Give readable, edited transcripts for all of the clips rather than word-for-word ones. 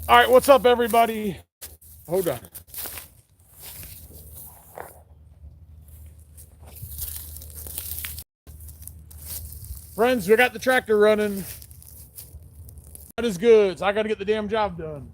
All right, what's up, everybody? Hold on. Friends, we got the tractor running. That is good. So I got to get the damn job done.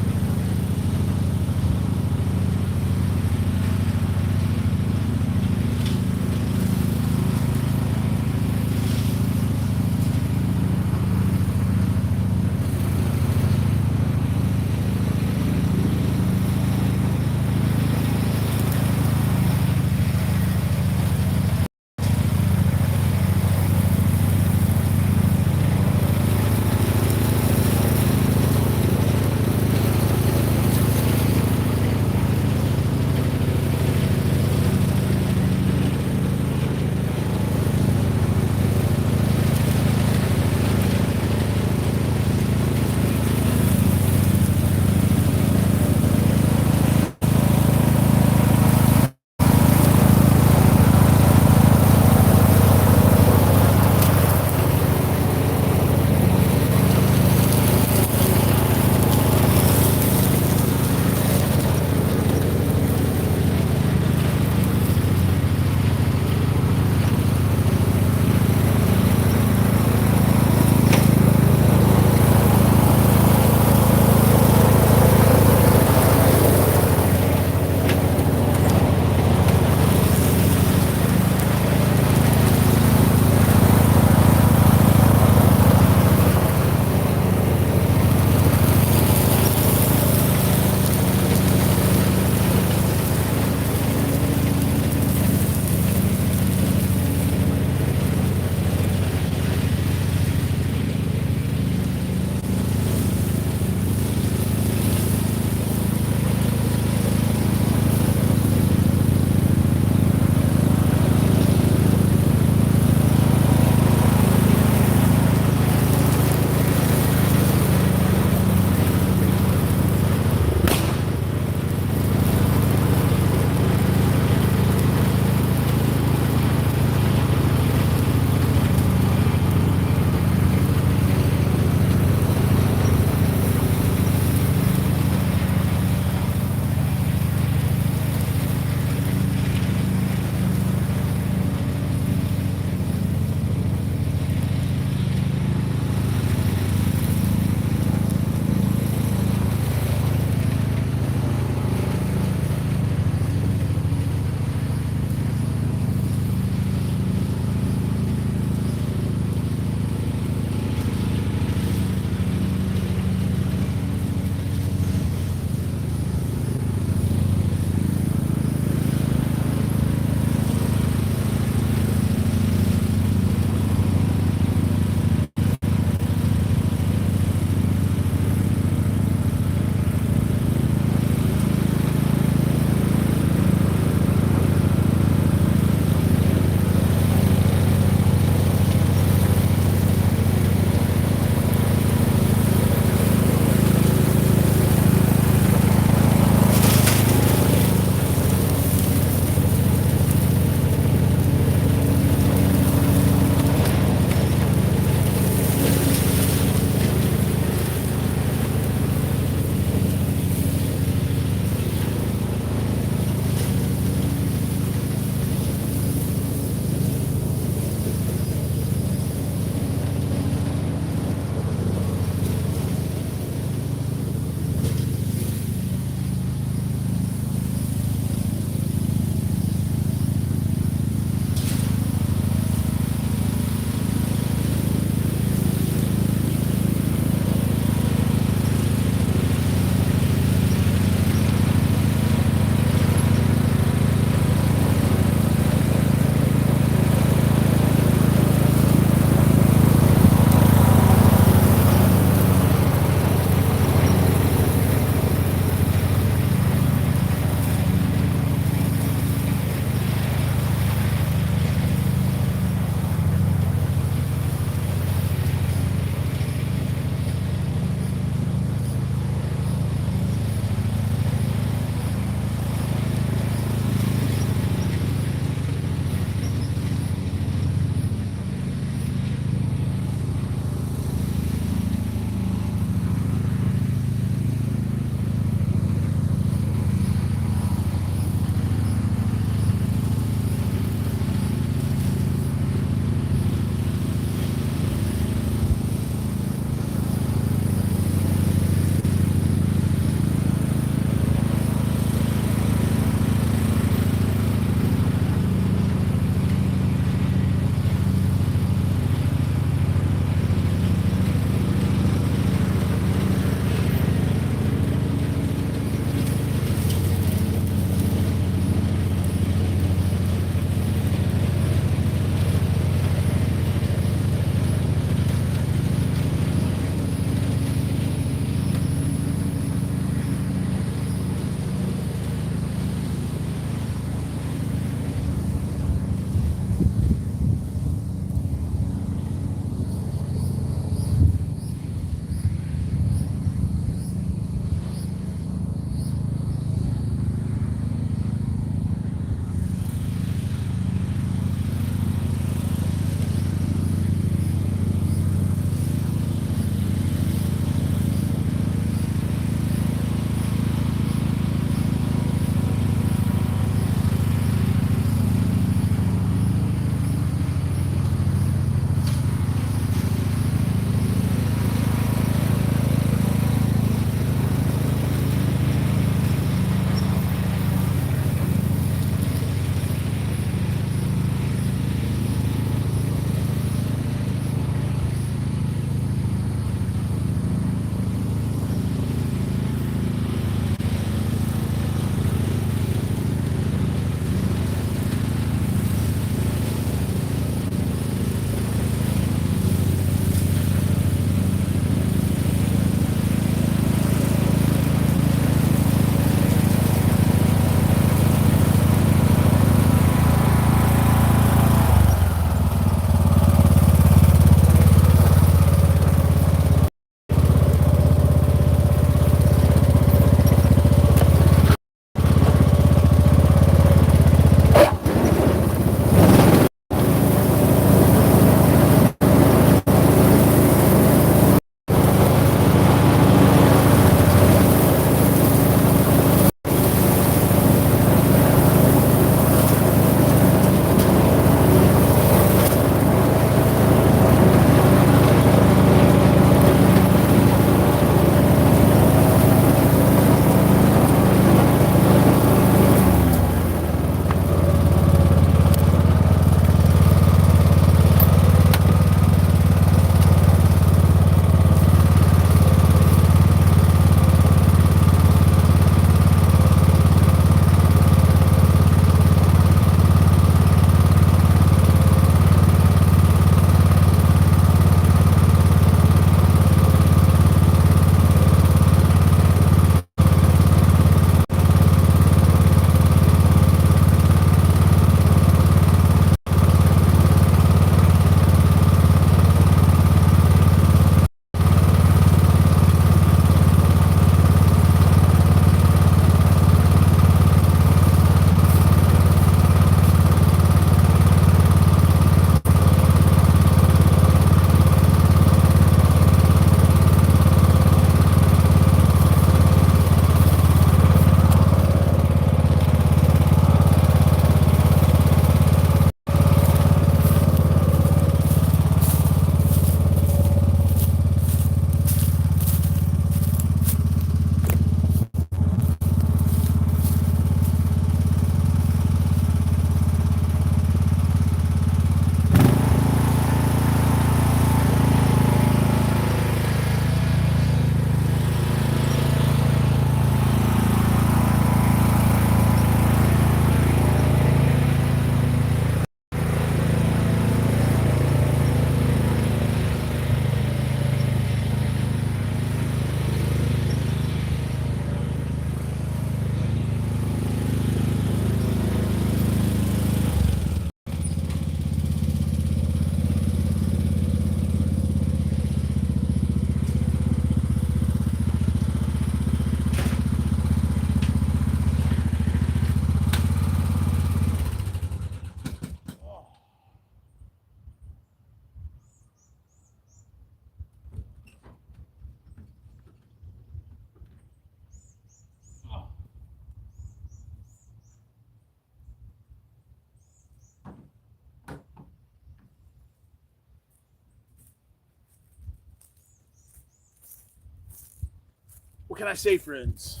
What can I say, friends?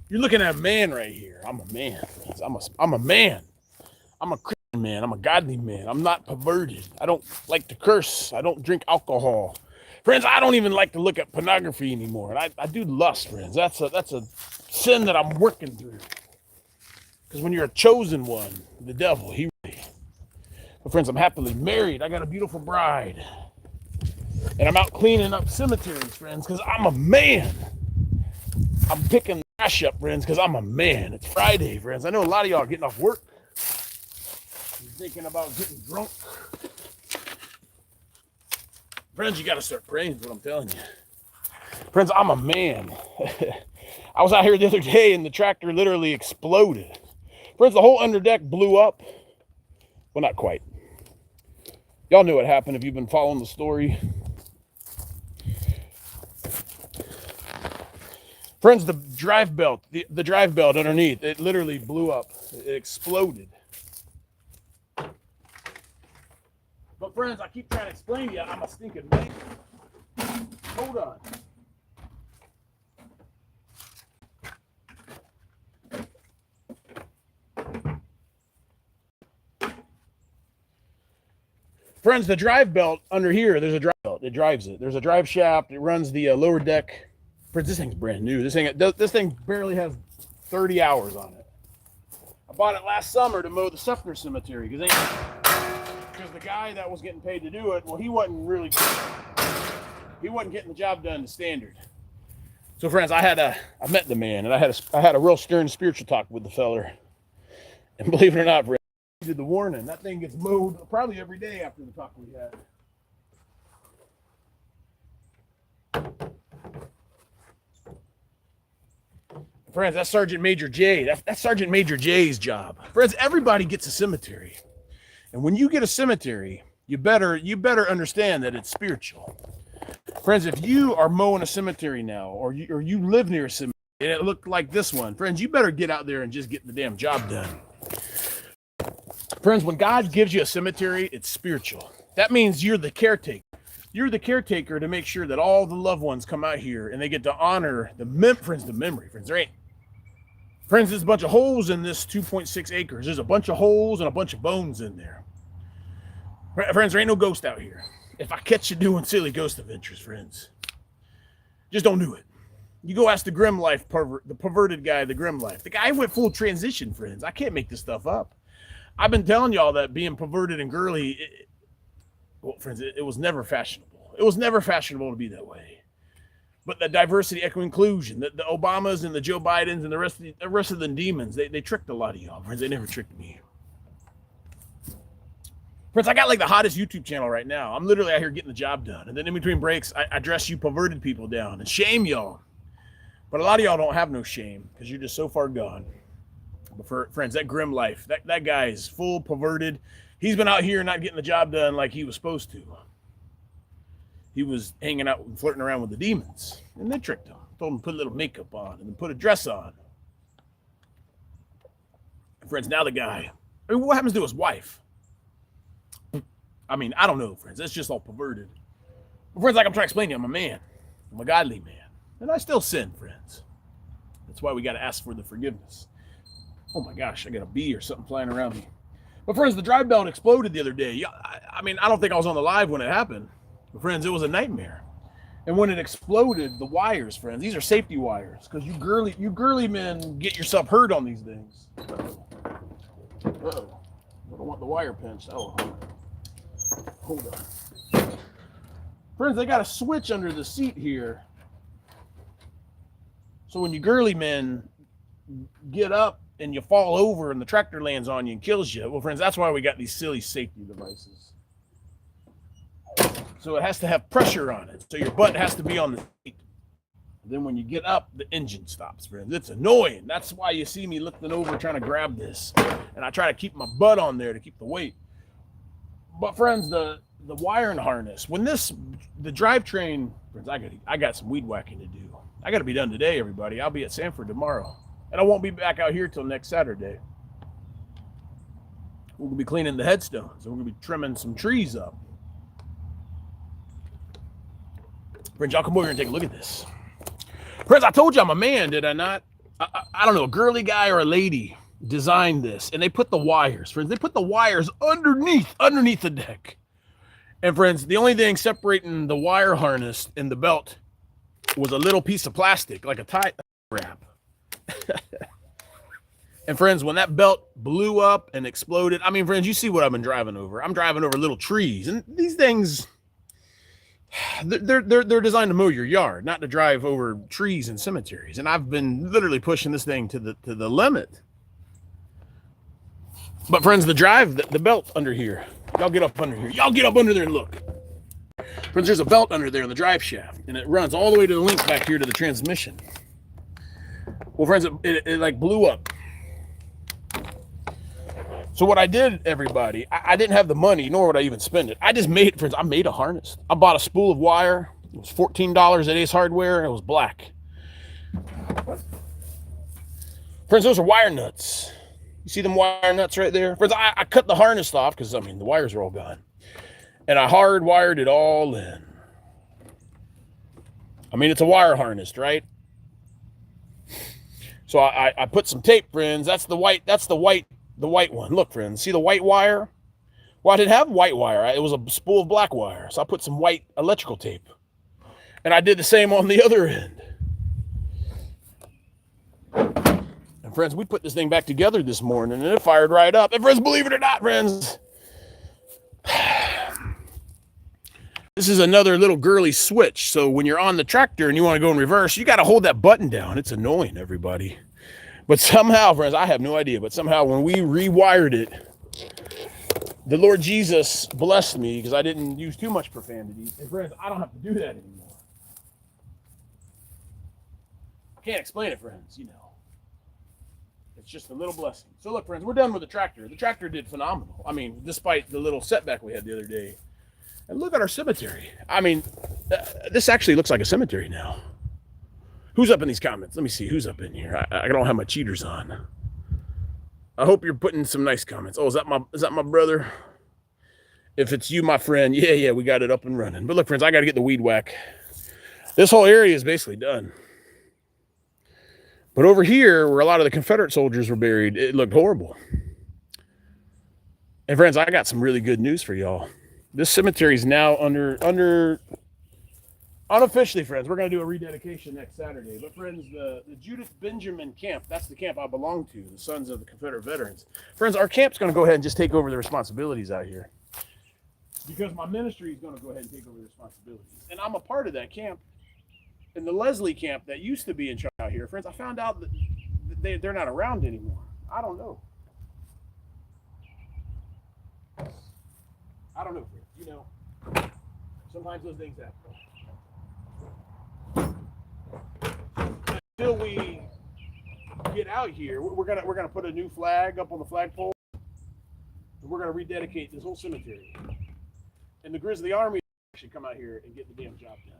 You're looking at a man right here. I'm a man, friends. I'm a man. I'm a Christian man. I'm a godly man. I'm not perverted. I don't like to curse. I don't drink alcohol. Friends, I don't even like to look at pornography anymore. And I do lust, friends. That's a sin that I'm working through. Because when you're a chosen one, the devil, but friends, I'm happily married. I got a beautiful bride. And I'm out cleaning up cemeteries, friends, because I'm a man. I'm picking the trash up, friends, because I'm a man. It's Friday, friends. I know a lot of y'all are getting off work. You're thinking about getting drunk. Friends, you got to start praying, is what I'm telling you. Friends, I'm a man. I was out here the other day, and the tractor literally exploded. Friends, the whole underdeck blew up. Well, not quite. Y'all knew what happened if you've been following the story. Friends, the drive belt underneath, it literally blew up. It exploded. But friends, I keep trying to explain to you, I'm a stinking man. Hold on. Friends, the drive belt under here, there's a drive belt. It drives it. There's a drive shaft. It runs the lower deck. Friends, this thing's brand new. This thing barely has 30 hours on it. I bought it last summer to mow the Sefner Cemetery because the guy that was getting paid to do it, well, he wasn't getting the job done to standard. So, friends, I met the man, and I had a real stern spiritual talk with the feller. And believe it or not, friends, he did the warning. That thing gets mowed probably every day after the talk we had. Friends, that's Sergeant Major J. That's Sergeant Major J's job. Friends, everybody gets a cemetery. And when you get a cemetery, you better understand that it's spiritual. Friends, if you are mowing a cemetery now, or you live near a cemetery, and it looked like this one, friends, you better get out there and just get the damn job done. Friends, when God gives you a cemetery, it's spiritual. That means you're the caretaker. You're the caretaker to make sure that all the loved ones come out here and they get to honor the memory. Friends, there's a bunch of holes in this 2.6 acres. There's a bunch of holes and a bunch of bones in there. Friends, there ain't no ghost out here. If I catch you doing silly ghost adventures, friends, just don't do it. You go ask the Grim Life the perverted guy, the Grim Life. The guy went full transition, friends. I can't make this stuff up. I've been telling y'all that being perverted and girly, friends, it was never fashionable. It was never fashionable to be that way. But the diversity, equity, inclusion, the Obamas and the Joe Bidens and the rest of the demons, they tricked a lot of y'all, friends. They never tricked me. Friends, I got like the hottest YouTube channel right now. I'm literally out here getting the job done. And then in between breaks, I dress you perverted people down and shame y'all. But a lot of y'all don't have no shame because you're just so far gone. But friends, that Grim Life, that guy is full perverted. He's been out here not getting the job done like he was supposed to. He was hanging out and flirting around with the demons. And they tricked him. Told him to put a little makeup on and then put a dress on. And friends, now the guy, what happens to his wife? I don't know, friends. That's just all perverted. But friends, like I'm trying to explain to you, I'm a man. I'm a godly man. And I still sin, friends. That's why we got to ask for the forgiveness. Oh my gosh, I got a bee or something flying around me. But friends, the drive belt exploded the other day. I don't think I was on the live when it happened. But friends, it was a nightmare. And when it exploded, the wires, friends, these are safety wires. Because you girly men get yourself hurt on these things. Uh-oh. I don't want the wire pinched. Oh, hold on. Friends, they got a switch under the seat here. So when you girly men get up and you fall over and the tractor lands on you and kills you, well, friends, that's why we got these silly safety devices. So it has to have pressure on it. So your butt has to be on the seat. Then when you get up, the engine stops, friends. It's annoying. That's why you see me lifting over trying to grab this. And I try to keep my butt on there to keep the weight. But friends, the wiring harness, when the drivetrain, friends, I got some weed whacking to do. I got to be done today, everybody. I'll be at Sanford tomorrow. And I won't be back out here till next Saturday. We're going to be cleaning the headstones. And we're going to be trimming some trees up. Friends, y'all come over here and take a look at this. Friends, I told you I'm a man, did I not? I don't know, a girly guy or a lady designed this, and they put the wires, friends. They put the wires underneath the deck. And friends, the only thing separating the wire harness and the belt was a little piece of plastic, like a tie wrap. And friends, when that belt blew up and exploded, I mean, friends, you see what I've been driving over. I'm driving over little trees, and these things, they're designed to mow your yard, not to drive over trees and cemeteries. And I've been literally pushing this thing to the limit. But friends, the belt under here, y'all get up under here. Y'all get up under there and look. Friends, there's a belt under there in the drive shaft, and it runs all the way to the link back here to the transmission. Well, friends, it like blew up. So what I did, everybody, I didn't have the money, nor would I even spend it. I just made, friends, I made a harness. I bought a spool of wire. It was $14 at Ace Hardware, and it was black. Friends, those are wire nuts. You see them wire nuts right there? Friends, I cut the harness off because, I mean, the wires are all gone. And I hardwired it all in. I mean, it's a wire harness, right? So I put some tape, friends. That's the white one. Look, friends, see the white wire? Well, I didn't have white wire. It was a spool of black wire. So I put some white electrical tape. And I did the same on the other end. And friends, we put this thing back together this morning and it fired right up. And friends, believe it or not, friends, this is another little girly switch. So when you're on the tractor and you want to go in reverse, you got to hold that button down. It's annoying, everybody. But somehow, friends, I have no idea, but somehow when we rewired it, the Lord Jesus blessed me because I didn't use too much profanity. And friends, I don't have to do that anymore. I can't explain it, friends, you know. It's just a little blessing. So look, friends, we're done with the tractor. The tractor did phenomenal. I mean, despite the little setback we had the other day. And look at our cemetery. I mean, this actually looks like a cemetery now. Who's up in these comments? Let me see who's up in here. I don't have my cheaters on. I hope you're putting some nice comments. Oh, is that my brother? If it's you, my friend, yeah, we got it up and running. But look, friends, I got to get the weed whack. This whole area is basically done. But over here, where a lot of the Confederate soldiers were buried, it looked horrible. And friends, I got some really good news for y'all. This cemetery is now under unofficially, friends, we're going to do a rededication next Saturday. But friends, the Judith Benjamin camp, that's the camp I belong to, the Sons of the Confederate Veterans. Friends, our camp's going to go ahead and just take over the responsibilities out here. Because my ministry is going to go ahead and take over the responsibilities. And I'm a part of that camp. And the Leslie camp that used to be in charge out here, friends, I found out that they're not around anymore. I don't know. I don't know, friends. You know, sometimes those things happen. Until we get out here, we're gonna put a new flag up on the flagpole, and we're gonna rededicate this whole cemetery. And the Grizzly Army should come out here and get the damn job done.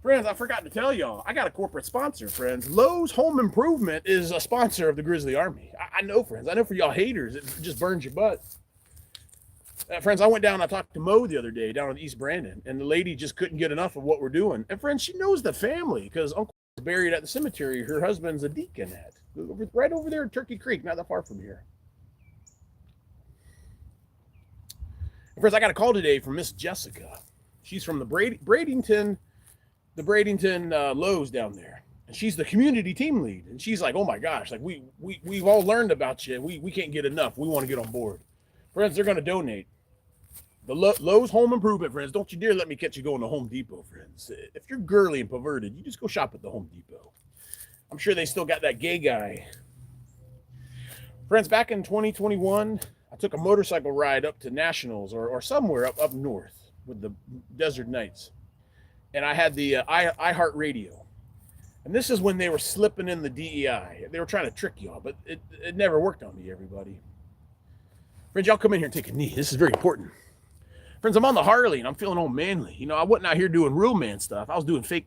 Friends, I forgot to tell y'all, I got a corporate sponsor, friends. Lowe's Home Improvement is a sponsor of the Grizzly Army. I know, friends. I know for y'all haters, it just burns your butt. Friends, I went down, I talked to Mo the other day down in East Brandon, and the lady just couldn't get enough of what we're doing. And friends, she knows the family because Uncle is buried at the cemetery her husband's a deacon at. Right over there in Turkey Creek, not that far from here. And friends, I got a call today from Miss Jessica. She's from the Bradenton Lowe's down there. And she's the community team lead. And she's like, oh my gosh, like we've all learned about you. We can't get enough. We want to get on board. Friends, they're going to donate. The Lowe's Home Improvement, friends. Don't you dare let me catch you going to Home Depot, friends. If you're girly and perverted, you just go shop at the Home Depot. I'm sure they still got that gay guy. Friends, back in 2021, I took a motorcycle ride up to Nationals or somewhere up north with the Desert Knights. And I had the iHeart Radio. And this is when they were slipping in the DEI. They were trying to trick y'all, but it never worked on me, everybody. Friends, y'all come in here and take a knee. This is very important. Friends, I'm on the Harley and I'm feeling all manly. You know, I wasn't out here doing real man stuff. I was doing fake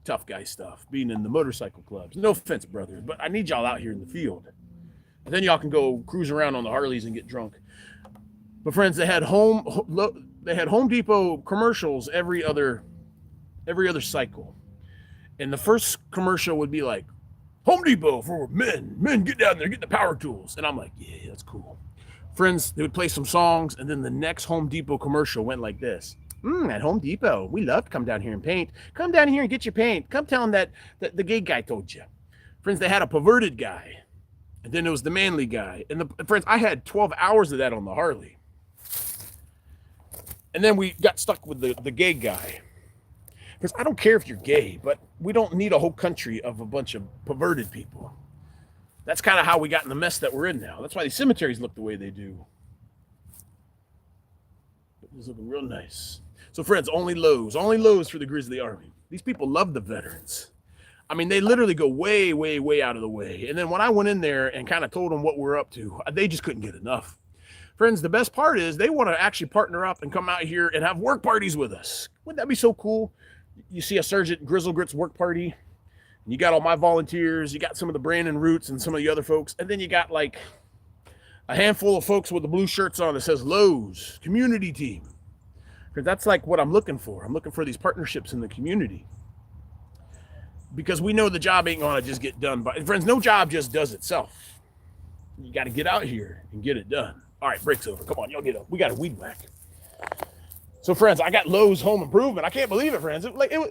tough guy stuff, being in the motorcycle clubs. No offense, brothers, but I need y'all out here in the field. And then y'all can go cruise around on the Harleys and get drunk. But friends, they had Home Depot commercials every other cycle. And the first commercial would be like, Home Depot for men. Men, get down there, get the power tools. And I'm like, yeah, that's cool. Friends, they would play some songs, and then the next Home Depot commercial went like this. At Home Depot, we love to come down here and paint. Come down here and get your paint. Come tell them that the gay guy told you. Friends, they had a perverted guy. And then there was the manly guy. And friends, I had 12 hours of that on the Harley. And then we got stuck with the gay guy. Because I don't care if you're gay, but we don't need a whole country of a bunch of perverted people. That's kind of how we got in the mess that we're in now. That's why these cemeteries look the way they do. It's looking real nice. So friends, only lows for the Grizzly Army. These people love the veterans. I mean, they literally go way, way, way out of the way. And then when I went in there and kind of told them what we're up to, they just couldn't get enough. Friends, the best part is they want to actually partner up and come out here and have work parties with us. Wouldn't that be so cool? You see a Sergeant Grizzle Grits work party, and you got all my volunteers, you got some of the Brandon Roots and some of the other folks, and then you got like a handful of folks with the blue shirts on that says Lowe's Community Team. Because that's like what I'm looking for. I'm looking for these partnerships in the community. Because we know the job ain't going to just get done. But friends, no job just does itself. You got to get out here and get it done. All right, break's over. Come on, y'all get up. We got a weed whack. So, friends, I got Lowe's Home Improvement. I can't believe it, friends.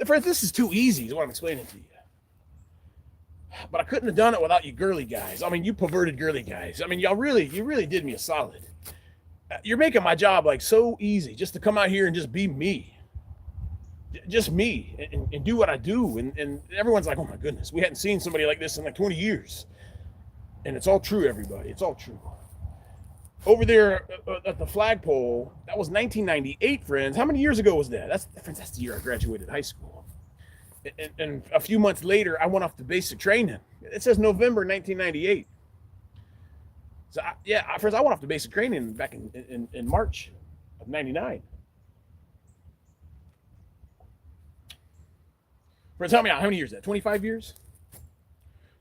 Friends, this is too easy is what I'm explaining to you. But I couldn't have done it without you girly guys. I mean, you perverted girly guys. I mean, you really did me a solid. You're making my job like so easy just to come out here and just be me. Just me and do what I do. And everyone's like, oh my goodness, we hadn't seen somebody like this in like 20 years. And it's all true, everybody. It's all true. Over there at the flagpole, that was 1998, friends. How many years ago was that? That's the year I graduated high school. And a few months later, I went off to basic training. It says November 1998. So, friends, I went off to basic training back in March of 99. Friends, tell me how many years is that? 25 years?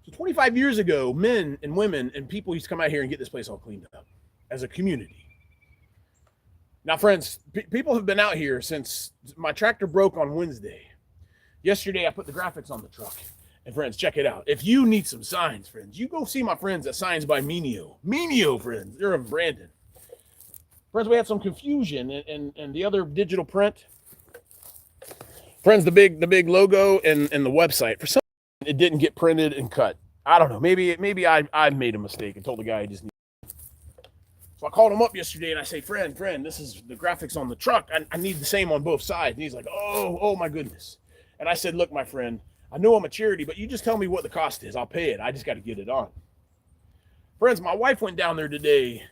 So 25 years ago, men and women and people used to come out here and get this place all cleaned up as a community. Now, friends, people have been out here since my tractor broke on Wednesday. Yesterday, I put the graphics on the truck. And friends, check it out. If you need some signs, friends, you go see my friends at Signs by Menio. Menio, friends, they're in Brandon. Friends, we had some confusion and the other digital print. Friends, the big logo and the website, for some reason, it didn't get printed and cut. I don't know. Maybe I made a mistake and told the guy I just need. So I called him up yesterday and I say, friend, this is the graphics on the truck. I need the same on both sides. And he's like, oh my goodness. And I said, look, my friend, I know I'm a charity, but you just tell me what the cost is. I'll pay it. I just got to get it on. Friends, my wife went down there today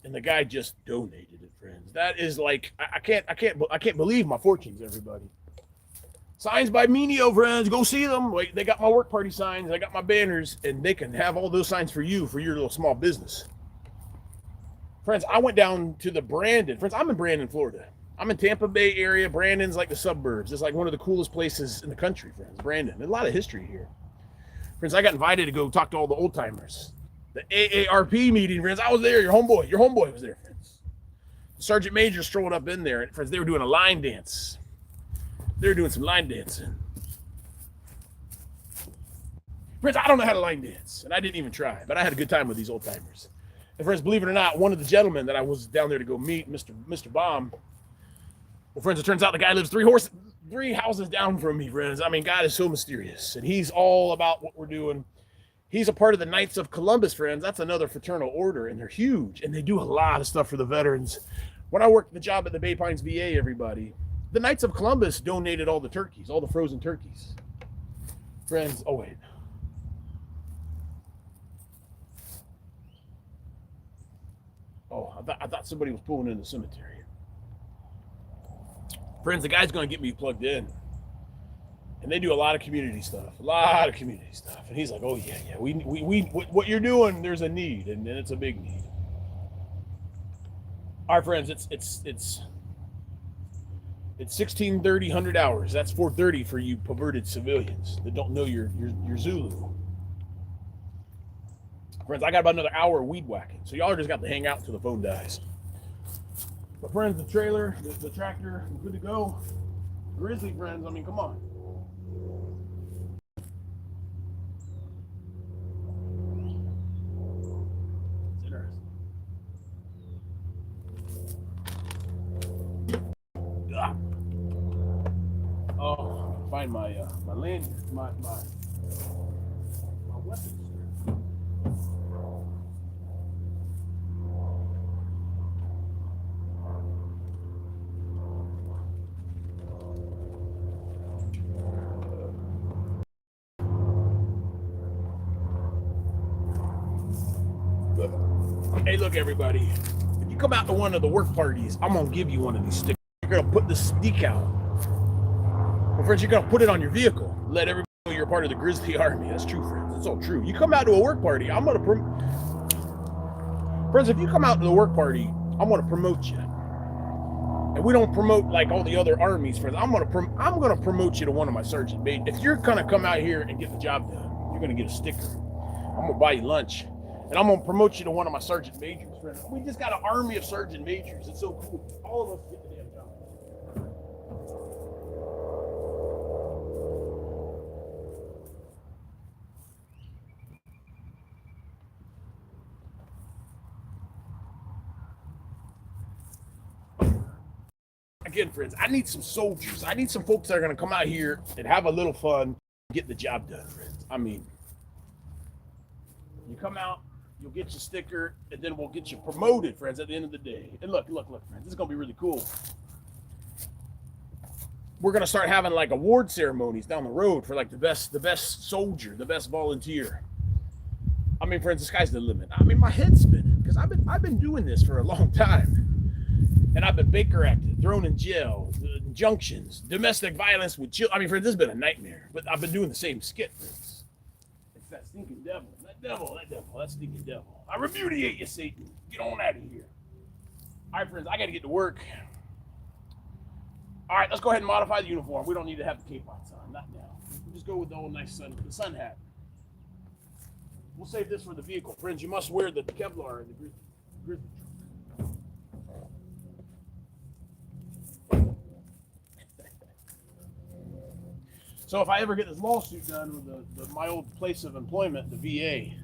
and the guy just donated it, friends. That is like, I can't believe my fortunes, everybody. Signs by Menio, friends. Go see them. Like, they got my work party signs. I got my banners, and they can have all those signs for you for your little small business. Friends, I went down to the Brandon. Friends, I'm in Brandon, Florida. I'm in Tampa Bay area. Brandon's like the suburbs. It's like one of the coolest places in the country, friends. Brandon. There's a lot of history here. Friends, I got invited to go talk to all the old timers. The AARP meeting, friends. I was there. Your homeboy was there, friends. The Sergeant Major strolled up in there, and friends, they were doing a line dance. They were doing some line dancing. Friends, I don't know how to line dance, and I didn't even try, but I had a good time with these old timers. And friends, believe it or not, one of the gentlemen that I was down there to go meet, Mr. Baum, well, friends, it turns out the guy lives three houses down from me, friends. I mean, God is so mysterious, and he's all about what we're doing. He's a part of the Knights of Columbus, friends. That's another fraternal order, and they're huge, and they do a lot of stuff for the veterans. When I worked the job at the Bay Pines VA, everybody, the Knights of Columbus donated all the turkeys, all the frozen turkeys. Friends, oh wait. Oh, I thought somebody was pulling in the cemetery. Friends, the guy's going to get me plugged in. And they do a lot of community stuff. And he's like, oh yeah, we what you're doing, there's a need, and it's a big need. All right, friends, it's 16:30, 100 hours. That's 4:30 for you perverted civilians that don't know your Zulu. Friends, I got about another hour of weed whacking, so y'all just got to hang out until the phone dies. But friends, the trailer, the tractor, we're good to go. Grizzly friends, I mean, come on. find my my lanyard, my weapons. Hey, look, everybody. If you come out to one of the work parties, I'm going to give you one of these stickers. You're going to put this decal. Well, friends, you're going to put it on your vehicle. Let everybody know you're a part of the Grizzly Army. That's true, friends. It's all true. You come out to a work party, I'm going to friends, if you come out to the work party, I'm going to promote you. And we don't promote like all the other armies, friends. I'm going to promote you to one of my sergeant majors. If you're going to come out here and get the job done, you're going to get a sticker. I'm going to buy you lunch. And I'm going to promote you to one of my sergeant majors, friends. We just got an army of sergeant majors. It's so cool. All of us get the damn job. Again, friends, I need some soldiers. I need some folks that are going to come out here and have a little fun, get the job done, friends. I mean, you come out, you'll get your sticker, and then we'll get you promoted, friends, at the end of the day. And look, friends, this is going to be really cool. We're going to start having like award ceremonies down the road for like the best soldier, the best volunteer. I mean, friends, the sky's the limit. I mean, my head's spinning because I've been doing this for a long time. And I've been Baker acted, thrown in jail, injunctions, domestic violence with children. I mean, friends, this has been a nightmare, but I've been doing the same skit, friends. It's that stinking devil. That stinking devil. I repudiate you, Satan. Get on out of here. All right, friends, I got to get to work. All right, let's go ahead and modify the uniform. We don't need to have the cape lights on, not now. We'll just go with the old nice the sun hat. We'll save this for the vehicle. Friends, you must wear the Kevlar and the grizzly. So if I ever get this lawsuit done with my old place of employment, the VA,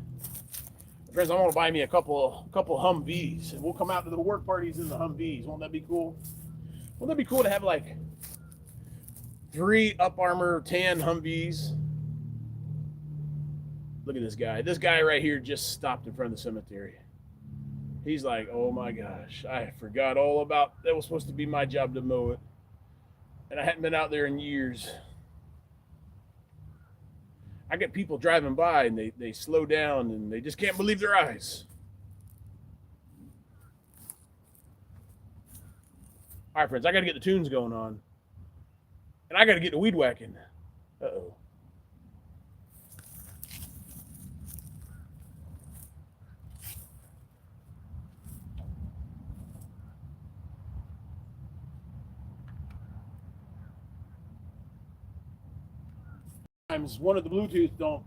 friends, I'm gonna buy me a couple Humvees, and we'll come out to the work parties in the Humvees. Won't that be cool? Won't that be cool to have like 3 Up Armor tan Humvees? Look at this guy. This guy right here just stopped in front of the cemetery. He's like, oh my gosh, I forgot all about that. Was supposed to be my job to mow it, and I hadn't been out there in years. I get people driving by and they slow down and they just can't believe their eyes. All right, friends, I got to get the tunes going on. And I got to get the weed whacking. Uh-oh. One of the Bluetooth don't.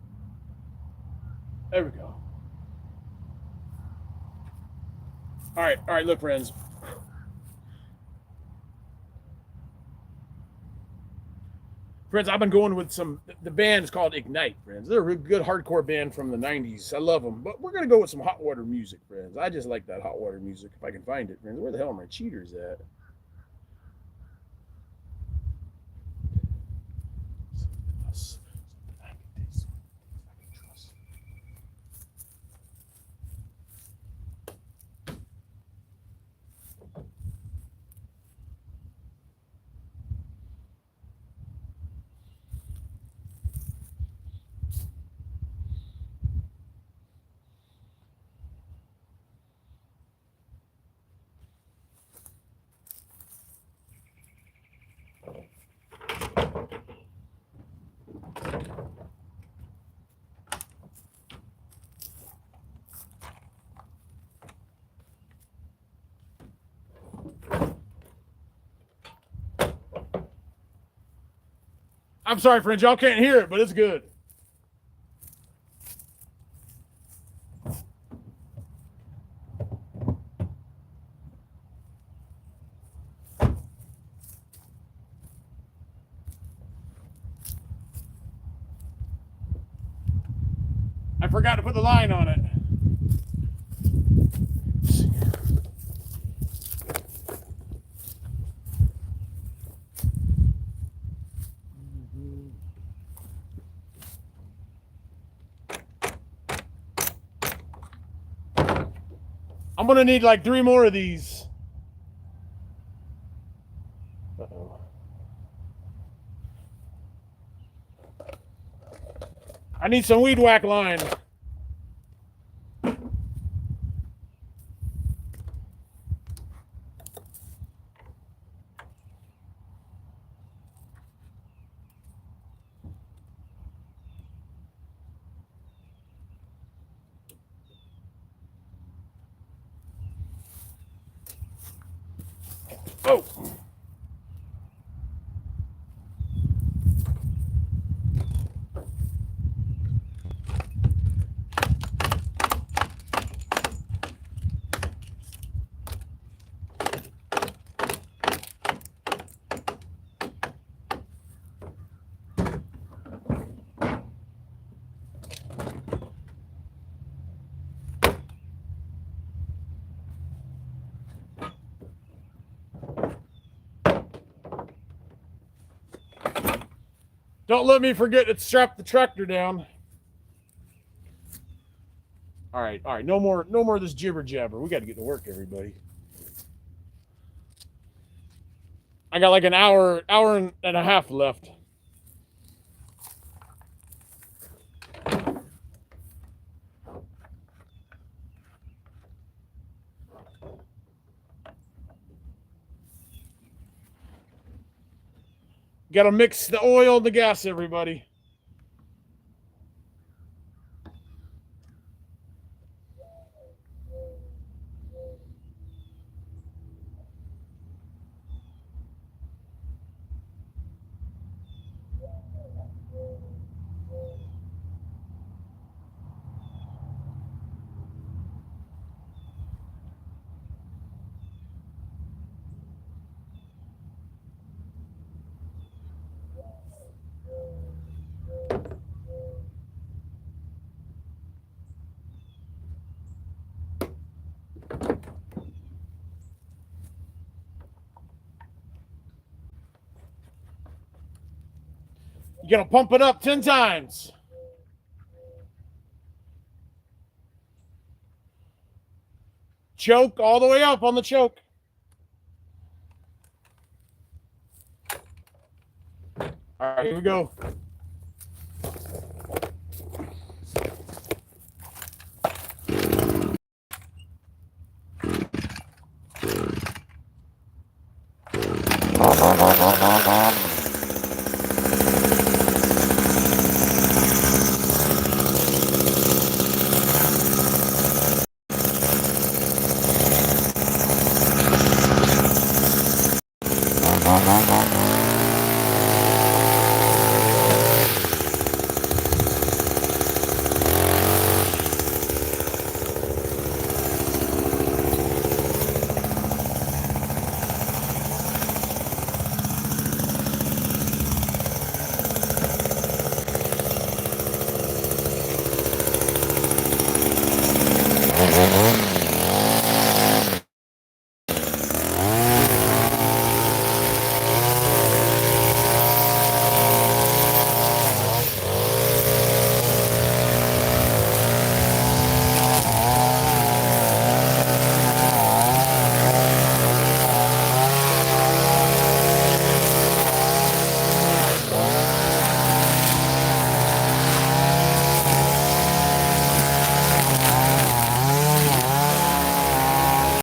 There we go. All right, look, friends. Friends, I've been going with the band is called Ignite, friends. They're a really good hardcore band from the 90s. I love them, but we're going to go with some hot water music, friends. I just like that hot water music if I can find it, friends. Where the hell are my cheaters at? I'm sorry, friends. Y'all can't hear it, but it's good. I forgot to put the line on it. I'm going to need like 3 more of these. Uh-oh. I need some weed whack line. Oh. Don't let me forget to strap the tractor down. All right. No more of this jibber jabber. We got to get to work, everybody. I got like an hour and a half left. Got to mix the oil and the gas, everybody. You got to pump it up 10 times. Choke all the way up on the choke. All right, here we go.